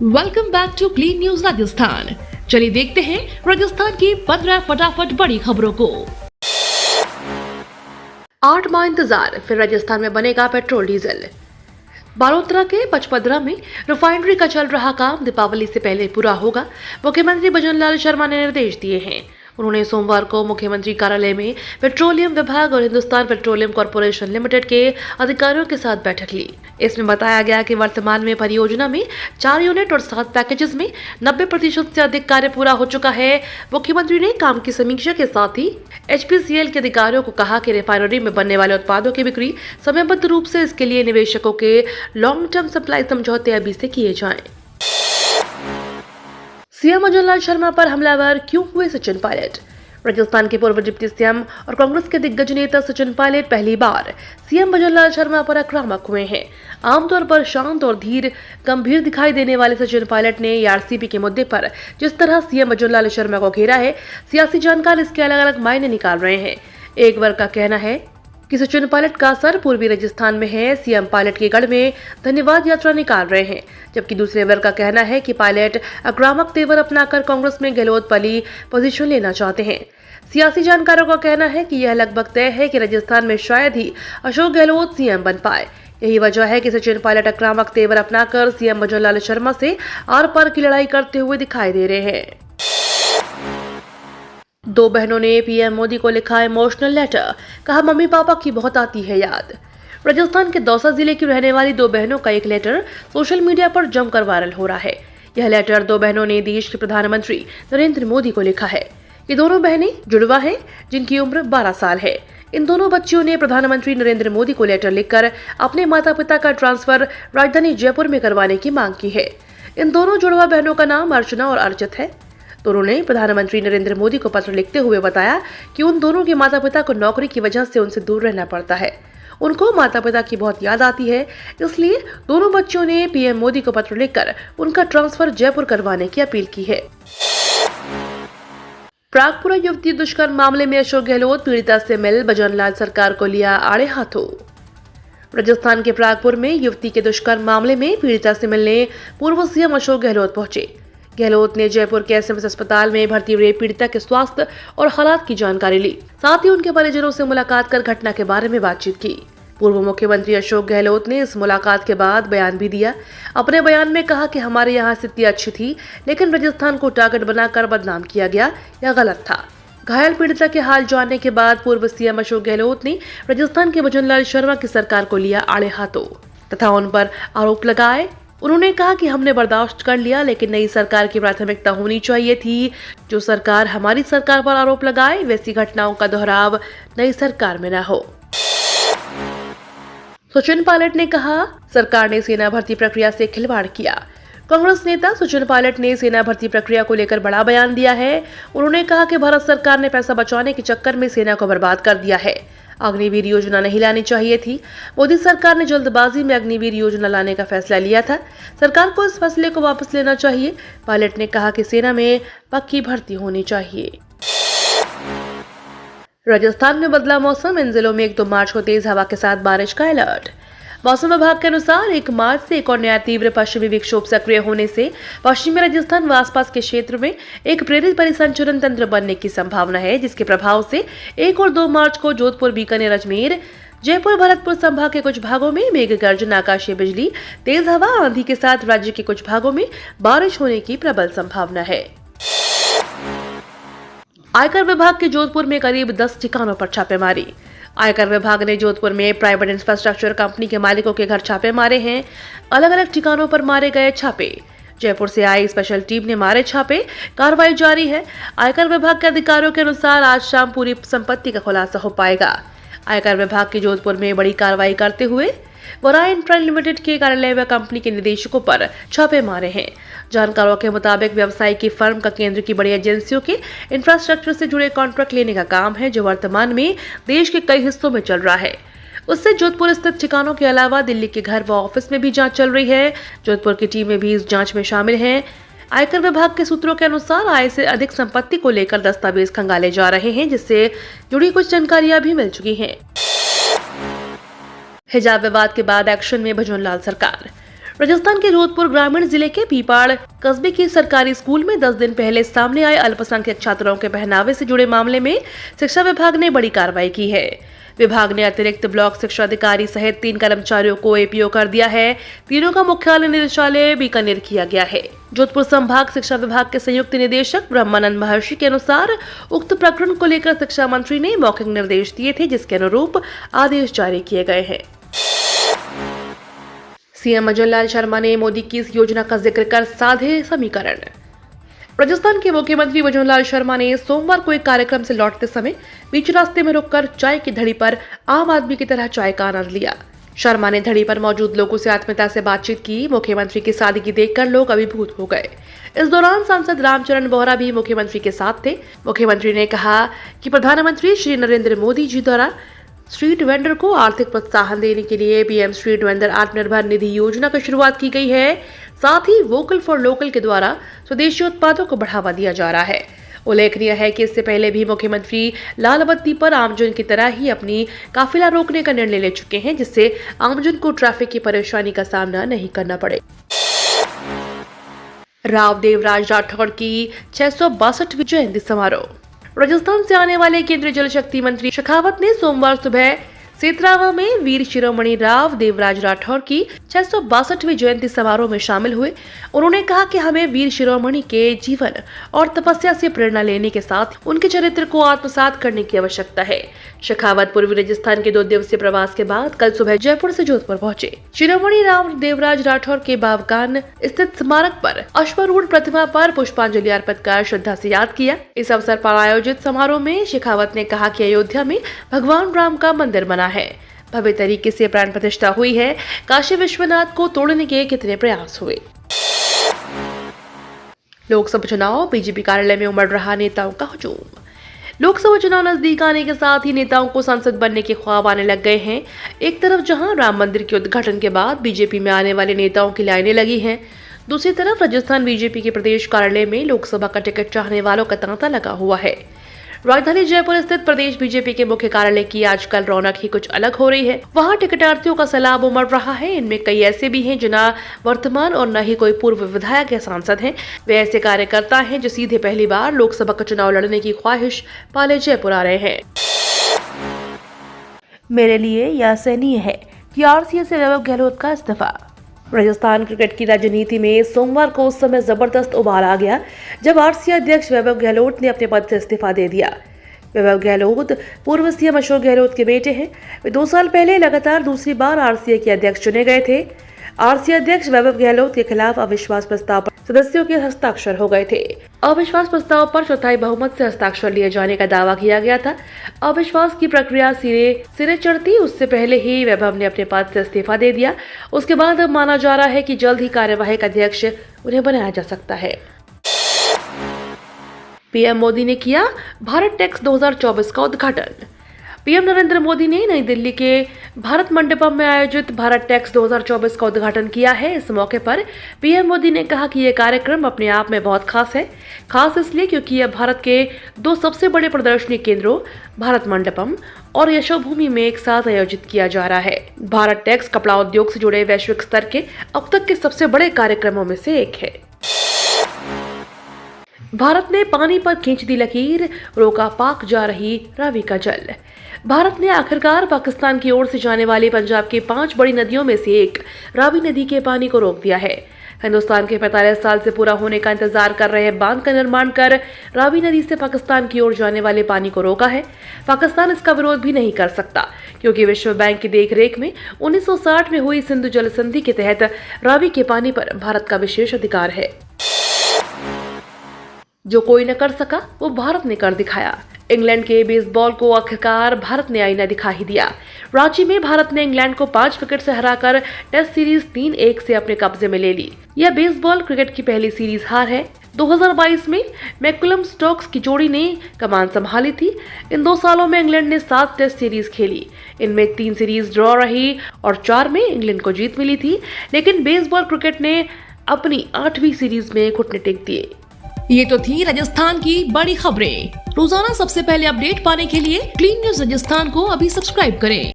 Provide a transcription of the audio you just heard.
Welcome back to clean news Rajasthan. चलिए देखते हैं राजस्थान की 15 फटाफट बड़ी खबरों को। 8 माह इंतजार, फिर राजस्थान में बनेगा पेट्रोल डीजल। बालोतरा के पचपदरा में रिफाइनरी का चल रहा काम दीपावली से पहले पूरा होगा। मुख्यमंत्री भजनलाल शर्मा ने निर्देश दिए हैं। उन्होंने सोमवार को मुख्यमंत्री कार्यालय में पेट्रोलियम विभाग और हिंदुस्तान पेट्रोलियम कॉर्पोरेशन लिमिटेड के अधिकारियों के साथ बैठक ली। इसमें बताया गया कि वर्तमान में परियोजना में 4 यूनिट और 7 पैकेजेस में 90% से अधिक कार्य पूरा हो चुका है। मुख्यमंत्री ने काम की समीक्षा के साथ ही HPCL के अधिकारियों को कहा कि रिफाइनरी में बनने वाले उत्पादों की बिक्री समयबद्ध रूप से इसके लिए निवेशकों के लॉन्ग टर्म सप्लाई समझौते अभी से किए जाएं। सीएम भजनलाल शर्मा पर हमलावर क्यों हुए सचिन पायलट। राजस्थान के पूर्व डिप्टी सीएम और कांग्रेस के दिग्गज नेता सचिन पायलट पहली बार सीएम भजनलाल शर्मा पर आक्रामक हुए हैं। आमतौर पर शांत और धीर गंभीर दिखाई देने वाले सचिन पायलट ने आरसीपी के मुद्दे पर जिस तरह सीएम भजनलाल शर्मा को घेरा है, सियासी जानकार इसके अलग अलग मायने निकाल रहे हैं। एक वर्ग का कहना है कि सचिन पायलट का असर पूर्वी राजस्थान में है, सीएम पायलट के गढ़ में धन्यवाद यात्रा निकाल रहे हैं, जबकि दूसरे वर्ग का कहना है कि पायलट आक्रामक तेवर अपनाकर कांग्रेस में गहलोत वाली पोजीशन लेना चाहते हैं। सियासी जानकारों का कहना है कि यह लगभग तय है कि राजस्थान में शायद ही अशोक गहलोत सीएम बन पाए। यही वजह है कि सचिन पायलट आक्रामक तेवर अपनाकर सीएम भजनलाल शर्मा से आर पार की लड़ाई करते हुए दिखाई दे रहे हैं। 2 बहनों ने पीएम मोदी को लिखा इमोशनल लेटर, कहा मम्मी पापा की बहुत आती है याद। राजस्थान के दौसा जिले की रहने वाली 2 बहनों का एक लेटर सोशल मीडिया पर जमकर वायरल हो रहा है। यह लेटर 2 बहनों ने देश के प्रधानमंत्री नरेंद्र मोदी को लिखा है। ये दोनों बहनें जुड़वा हैं, जिनकी उम्र 12 साल है। इन दोनों बच्चियों ने प्रधानमंत्री नरेंद्र मोदी को लेटर लिखकर अपने माता पिता का ट्रांसफर राजधानी जयपुर में करवाने की मांग की है। इन दोनों जुड़वा बहनों का नाम अर्चना और अर्चित है। दोनों ने प्रधानमंत्री नरेंद्र मोदी को पत्र लिखते हुए बताया कि उन दोनों के माता पिता को नौकरी की वजह से उनसे दूर रहना पड़ता है। उनको माता पिता की बहुत याद आती है, इसलिए दोनों बच्चों ने पीएम मोदी को पत्र लिखकर उनका ट्रांसफर जयपुर करवाने की अपील की है। प्रागपुरा युवती दुष्कर्म मामले में अशोक गहलोत पीड़िता से मिल भजनलाल सरकार को लिया आड़े हाथों। राजस्थान के प्रागपुर में युवती के दुष्कर्म मामले में पीड़िता से मिलने पूर्व सीएम अशोक गहलोत पहुंचे। गहलोत ने जयपुर के एसएमएस अस्पताल में भर्ती रेप पीड़िता के स्वास्थ्य और हालात की जानकारी ली। साथ ही उनके परिजनों से मुलाकात कर घटना के बारे में बातचीत की। पूर्व मुख्यमंत्री अशोक गहलोत ने इस मुलाकात के बाद बयान भी दिया। अपने बयान में कहा कि हमारे यहाँ स्थिति अच्छी थी, लेकिन राजस्थान को टारगेट बनाकर बदनाम किया गया, यह गलत था। घायल पीड़िता के हाल जानने के बाद पूर्व सीएम अशोक गहलोत ने राजस्थान के भजनलाल शर्मा की सरकार को लिया आड़े हाथों तथा उन पर आरोप लगाए। उन्होंने कहा कि हमने बर्दाश्त कर लिया, लेकिन नई सरकार की प्राथमिकता होनी चाहिए थी। जो सरकार हमारी सरकार पर आरोप लगाए, वैसी घटनाओं का दोहराव नई सरकार में न हो। सचिन पायलट ने कहा, सरकार ने सेना भर्ती प्रक्रिया से खिलवाड़ किया। कांग्रेस नेता सचिन पायलट ने सेना भर्ती प्रक्रिया को लेकर बड़ा बयान दिया है। उन्होंने कहा कि भारत सरकार ने पैसा बचाने के चक्कर में सेना को बर्बाद कर दिया है। अग्निवीर योजना नहीं लानी चाहिए थी। मोदी सरकार ने जल्दबाजी में अग्निवीर योजना लाने का फैसला लिया था। सरकार को इस फैसले को वापस लेना चाहिए। पायलट ने कहा कि सेना में पक्की भर्ती होनी चाहिए। राजस्थान में बदला मौसम, इन जिलों में 1-2 मार्च को तेज हवा के साथ बारिश का अलर्ट। मौसम विभाग के अनुसार 1 मार्च से एक और नया तीव्र पश्चिमी विक्षोभ सक्रिय होने से पश्चिमी राजस्थान व आसपास के क्षेत्र में एक प्रेरित परिसंचरण तंत्र बनने की संभावना है, जिसके प्रभाव से 1 और 2 मार्च को जोधपुर, बीकानेर, अजमेर, जयपुर, भरतपुर संभाग के कुछ भागों में मेघ गर्जन, आकाशीय बिजली, तेज हवा, आंधी के साथ राज्य के कुछ भागों में बारिश होने की प्रबल संभावना है। आयकर विभाग के जोधपुर में करीब 10 ठिकानों पर छापेमारी। आयकर विभाग ने जोधपुर में प्राइवेट इंफ्रास्ट्रक्चर कंपनी के मालिकों के घर छापे मारे हैं। अलग अलग ठिकानों पर मारे गए छापे। जयपुर से आई स्पेशल टीम ने मारे छापे, कार्रवाई जारी है। आयकर विभाग के अधिकारियों के अनुसार आज शाम पूरी संपत्ति का खुलासा हो पाएगा। आयकर विभाग की जोधपुर में बड़ी कार्रवाई करते हुए वराय इंफ्रा लिमिटेड के कार्यालय व कंपनी के निदेशकों पर छापे मारे हैं। जानकारों के मुताबिक व्यवसाय की फर्म का केंद्र की बड़ी एजेंसियों के इंफ्रास्ट्रक्चर से जुड़े कॉन्ट्रैक्ट लेने का काम है, जो वर्तमान में देश के कई हिस्सों में चल रहा है। उससे जोधपुर स्थित ठिकानों के अलावा दिल्ली के घर व ऑफिस में भी जांच चल रही है। जोधपुर की टीमें भी इस जांच में शामिल हैं। आयकर विभाग के सूत्रों के अनुसार आय से अधिक संपत्ति को लेकर दस्तावेज खंगाले जा रहे हैं, जिससे जुड़ी कुछ जानकारियां भी मिल चुकी हैं। हिजाब विवाद के बाद एक्शन में भजनलाल सरकार। राजस्थान के जोधपुर ग्रामीण जिले के पीपाड़ कस्बे के सरकारी स्कूल में 10 दिन पहले सामने आए अल्पसंख्यक छात्राओं के पहनावे से जुड़े मामले में शिक्षा विभाग ने बड़ी कार्रवाई की है। विभाग ने अतिरिक्त ब्लॉक शिक्षा अधिकारी सहित 3 कर्मचारियों को एपीओ कर दिया है। तीनों का मुख्यालय निदेशालय बीकानेर किया गया है। जोधपुर संभाग शिक्षा विभाग के संयुक्त निदेशक ब्रह्मानंद महर्षि के अनुसार उक्त प्रकरण को लेकर शिक्षा मंत्री ने मौखिक निर्देश दिए थे, जिसके अनुरूप आदेश जारी किए गए हैं। सीएम भजनलाल शर्मा ने मोदी की इस योजना का जिक्र कर साधे समीकरण। राजस्थान के मुख्यमंत्री भजनलाल शर्मा ने सोमवार को एक कार्यक्रम से लौटते समय बीच रास्ते में रुककर चाय की धड़ी पर आम आदमी की तरह चाय का आनंद लिया। शर्मा ने धड़ी पर मौजूद लोगों से आत्मीयता से बातचीत की। मुख्यमंत्री की सादगी देखकर लोग अभिभूत हो गए। इस दौरान सांसद रामचरण बोहरा भी मुख्यमंत्री के साथ थे। मुख्यमंत्री ने कहा कि प्रधानमंत्री श्री नरेंद्र मोदी जी द्वारा स्ट्रीट वेंडर को आर्थिक प्रोत्साहन देने के लिए PM street vendor Atmanirbhar Nidhi योजना की शुरुआत की गई है। साथ ही वोकल फॉर लोकल के द्वारा स्वदेशी उत्पादों को बढ़ावा दिया जा रहा है। उल्लेखनीय है कि इससे पहले भी मुख्यमंत्री लाल बत्ती पर आमजन की तरह ही अपनी काफिला रोकने का निर्णय ले चुके हैं, जिससे आमजन को ट्रैफिक की परेशानी का सामना नहीं करना पड़े। राव देवराज राठौड़ की 662वीं जयंती समारोह। राजस्थान से आने वाले केंद्रीय जल शक्ति मंत्री शेखावत ने सोमवार सुबह सेतरावा में वीर शिरोमणि राव देवराज राठौड़ की 662वीं जयंती समारोह में शामिल हुए। उन्होंने कहा कि हमें वीर शिरोमणि के जीवन और तपस्या से प्रेरणा लेने के साथ उनके चरित्र को आत्मसात करने की आवश्यकता है। शेखावत पूर्वी राजस्थान के 2 दिवसीय प्रवास के बाद कल सुबह जयपुर से जोधपुर पहुंचे। शिरोमणि राव देवराज राठौड़ के बावकान स्थित स्मारक पर अश्वारूढ़ प्रतिमा पर पुष्पांजलि अर्पित कर श्रद्धा से याद किया। इस अवसर पर आयोजित समारोह में शेखावत ने कहा कि अयोध्या में भगवान राम का मंदिर बना है, भव्य तरीके से प्राण प्रतिष्ठा हुई है। काशी विश्वनाथ को तोड़ने के कितने प्रयास हुए। लोकसभा चुनाव, बीजेपी कार्यालय में उमड़ रहा नेताओं का हुजूम। लोकसभा चुनाव नजदीक आने के साथ ही नेताओं को सांसद बनने के ख्वाब आने लग गए हैं। एक तरफ जहां राम मंदिर के उद्घाटन के बाद बीजेपी में आने वाले नेताओं की लाइनें लगी हैं, दूसरी तरफ राजस्थान बीजेपी के प्रदेश कार्यालय में लोकसभा का टिकट चाहने वालों का तांता लगा हुआ है। राजधानी जयपुर स्थित प्रदेश बीजेपी के मुख्य कार्यालय की आजकल रौनक ही कुछ अलग हो रही है। वहां टिकटार्थियों का सैलाब उमड़ रहा है। इनमें कई ऐसे भी हैं जो न वर्तमान और न ही कोई पूर्व विधायक या सांसद हैं। वे ऐसे कार्यकर्ता हैं जो सीधे पहली बार लोकसभा का चुनाव लड़ने की ख्वाहिश पाले जयपुर आ रहे हैं। मेरे लिए यह असहनीय है कि आरसीए से वैभव गहलोत का इस्तीफा। राजस्थान क्रिकेट की राजनीति में सोमवार को उस समय जबरदस्त उबाल आ गया जब आरसीए अध्यक्ष वैभव गहलोत ने अपने पद से इस्तीफा दे दिया। वैभव गहलोत पूर्व सीएम अशोक गहलोत के बेटे हैं। वे 2 साल पहले लगातार दूसरी बार आरसीए के अध्यक्ष चुने गए थे। आरसीए अध्यक्ष वैभव गहलोत के खिलाफ अविश्वास प्रस्ताव पर सदस्यों के हस्ताक्षर हो गए थे। अविश्वास प्रस्ताव पर चौथाई बहुमत से हस्ताक्षर लिए जाने का दावा किया गया था। अविश्वास की प्रक्रिया सिरे चढ़ती उससे पहले ही वैभव ने अपने पद से इस्तीफा दे दिया। उसके बाद अब माना जा रहा है कि जल्द ही कार्यवाहक अध्यक्ष उन्हें बनाया जा सकता है। पीएम मोदी ने किया भारत टेक्स 2024 का उद्घाटन। पीएम नरेंद्र मोदी ने नई दिल्ली के भारत मंडपम में आयोजित भारत टेक्स 2024 का उद्घाटन किया है। इस मौके पर पीएम मोदी ने कहा कि यह कार्यक्रम अपने आप में बहुत खास है। खास इसलिए क्योंकि यह भारत के 2 सबसे बड़े प्रदर्शनी केंद्रों भारत मंडपम और यशोभूमि में एक साथ आयोजित किया जा रहा है। भारत टेक्स कपड़ा उद्योग से जुड़े वैश्विक स्तर के अब तक के सबसे बड़े कार्यक्रमों में से एक है। भारत ने पानी पर खींच दी लकीर, रोका पाक जा रही रावी का जल। भारत ने आखिरकार पाकिस्तान की ओर से जाने वाली पंजाब की 5 बड़ी नदियों में से एक रावी नदी के पानी को रोक दिया है। हिंदुस्तान के 45 साल से पूरा होने का इंतजार कर रहे बांध का निर्माण कर रावी नदी से पाकिस्तान की ओर जाने वाले पानी को रोका है। पाकिस्तान इसका विरोध भी नहीं कर सकता क्योंकि विश्व बैंक की देखरेख में 1960 में हुई सिंधु जल संधि के तहत रावी के पानी पर भारत का विशेष अधिकार है। जो कोई न कर सका वो भारत ने कर दिखाया। इंग्लैंड के बेसबॉल को आखिरकार भारत ने आईना दिखा ही दिया। रांची में भारत ने इंग्लैंड को 5 विकेट से हराकर टेस्ट सीरीज 3-1 से अपने कब्जे में ले ली। यह बेसबॉल क्रिकेट की पहली सीरीज हार है। 2022 में मैकुलम स्टोक्स की जोड़ी ने कमान संभाली थी। इन 2 सालों में इंग्लैंड ने 7 टेस्ट सीरीज खेली। इनमें 3 सीरीज ड्रॉ रही और 4 में इंग्लैंड को जीत मिली थी। लेकिन बेसबॉल क्रिकेट ने अपनी 8वीं सीरीज में घुटने टेक दिए। ये तो थी राजस्थान की बड़ी खबरें। रोजाना सबसे पहले अपडेट पाने के लिए क्लीन न्यूज राजस्थान को अभी सब्सक्राइब करें।